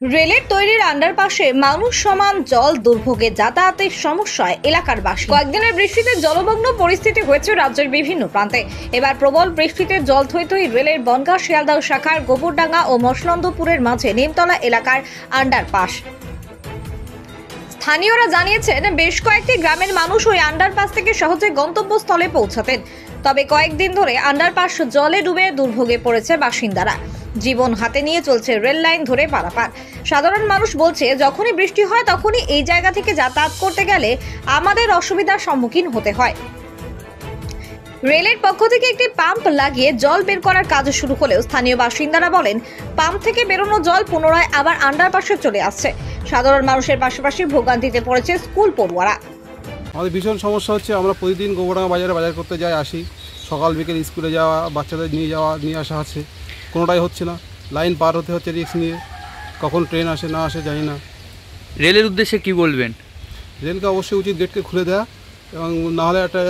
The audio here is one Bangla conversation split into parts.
রেলের তৈরির আন্ডারপাসে মানুষ সমান জল দুর্ভোগে যাতায়াতের সমস্যায় এলাকার বাসী। কয়েকদিনের বৃষ্টিতে জলমগ্ন পরিস্থিতি হয়েছে রাজ্যের বিভিন্ন প্রান্তে। এবার প্রবল বৃষ্টিতে জল থই থই রেলের বনগাঁ শিয়ালদহ শাখার গোবরডাঙ্গা ও মসলন্দপুরের মাঝে নিমতলা এলাকার আন্ডারপাস। স্থানীয়রা জানিয়েছেন, বেশ কয়েকটি গ্রামের মানুষ ওই আন্ডারপাস থেকে সহজে গন্তব্যস্থলে পৌঁছাতেন। তবে কয়েকদিন ধরে আন্ডারপাস জলে ডুবে দুর্ভোগে পড়েছে বাসিন্দারা। জীবন হাতে নিয়ে চলছে রেল লাইন ধরে পারাপার। সাধারণ মানুষ বলছে, যখনই বৃষ্টি হয় তখনই এই জায়গা থেকে যাতায়াত করতে গেলে আমাদের অসুবিধার সম্মুখীন হতে হয়। রেলের পক্ষ থেকে একটি পাম্প লাগিয়ে জল বের করার কাজ শুরু হলেও স্থানীয় বাসিন্দারা বলেন, পাম্প থেকে বেরোনো জল পুনরায় আবার আন্ডারপাসে চলে আসছে। সাধারণ মানুষের পাশাপাশি ভোগান্তিতে পড়েছে স্কুল পড়ুয়ারা। আমাদের ভীষণ সমস্যা হচ্ছে। আমরা প্রতিদিন গোবরডাঙ্গা বাজারে বাজার করতে যাই, আসি, সকাল বিকেল স্কুলে যাওয়া, বাচ্চাদের নিয়ে আসা আছে, কোনোটাই হচ্ছে না। লাইন পার হতে হচ্ছে রিস্ক নিয়ে, কখন ট্রেন আসে না আসে জানি না। রেলের উদ্দেশ্যে কি বলবেন? রেলকে অবশ্যই উচিত গেটকে খুলে দেওয়া, এবং নাহলে একটা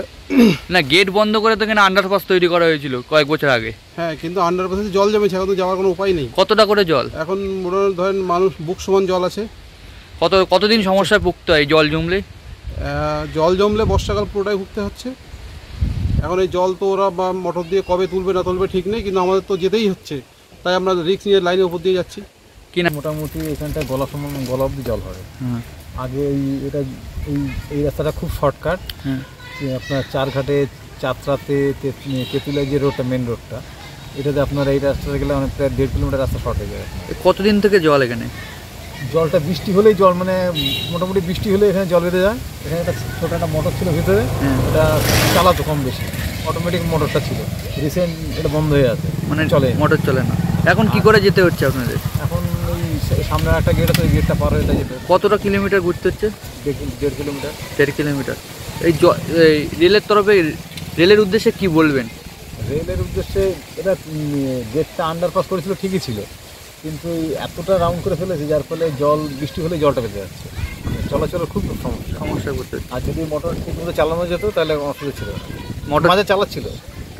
না, গেট বন্ধ করে তো এখানে আন্ডারপাস তৈরি করা হয়েছিল কয়েক বছর আগে। হ্যাঁ, কিন্তু আন্ডারপাসে জল জমেছে, এখন তো যাওয়ার কোনো উপায় নেই। কতটা করে জল? এখন মোটামুটি ধরেন মানুষ বুক সমান জল আছে। কতদিন সমস্যায় ভুগতে হয় জল জমলে? জল জমলে বর্ষাকাল পুরোটাই ভুগতে হচ্ছে। এখন এই জল তো ওরা বা মোটর দিয়ে কবে তুলবে না তুলবে ঠিক নেই, কিন্তু আমাদের তো যেতেই হচ্ছে, তাই আমরা রিস্ক নিয়ে লাইনের উপর দিয়ে যাচ্ছি। কিনা মোটামুটি এখানটায় গলা অব্দি জল হয়। আগে এই রাস্তাটা খুব শর্টকাট। আপনার চারঘাটে, চাতরাতে, তেঁতুলিয়া যে রোডটা, মেন রোডটা, এটাতে আপনার এই রাস্তাতে গেলে অনেক প্রায় 1.5 কিলোমিটার রাস্তা শর্ট হয়ে যায়। কতদিন থেকে জল এখানে? জলটা বৃষ্টি হলেই জল, মানে মোটামুটি বৃষ্টি হলে এখানে জল বেঁধে যায়। এখানে একটা ছোটো একটা মোটর ছিল ভিতরে, এটা চালাতো কম বেশি, অটোমেটিক মোটরটা ছিল। রিসেন্ট এটা বন্ধ হয়ে আছে, মানে চলে, মোটর চলে না। এখন কি করে যেতে হচ্ছে আপনাদের? এখন ওই সামনে একটা গেট আছে, ওই গেটটা পার হয়ে যেতে। কতটা কিলোমিটার ঘুরতে হচ্ছে? 1.5 কিলোমিটার। 1.5 কিলোমিটার। এই রেলের তরফে রেলের উদ্দেশ্যে কি বলবেন? রেলের উদ্দেশ্যে এটা গেটটা আন্ডারপাস করেছিল ঠিকই ছিল, কিন্তু এতটা রাউন্ড করে ফেলেছে যার ফলে বৃষ্টি হলে জলটা বেঁধে যাচ্ছে, চলাচলের খুব সমস্যা করতে। আর যদি মোটর ঠিক মতো চালানো যেত তাহলে অসুবিধা ছিল। মোটর মাঝে চালাচ্ছিল,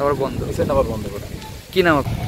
আবার বন্ধ, রিসেন্ট আবার বন্ধ করে। কি নাম আপনার?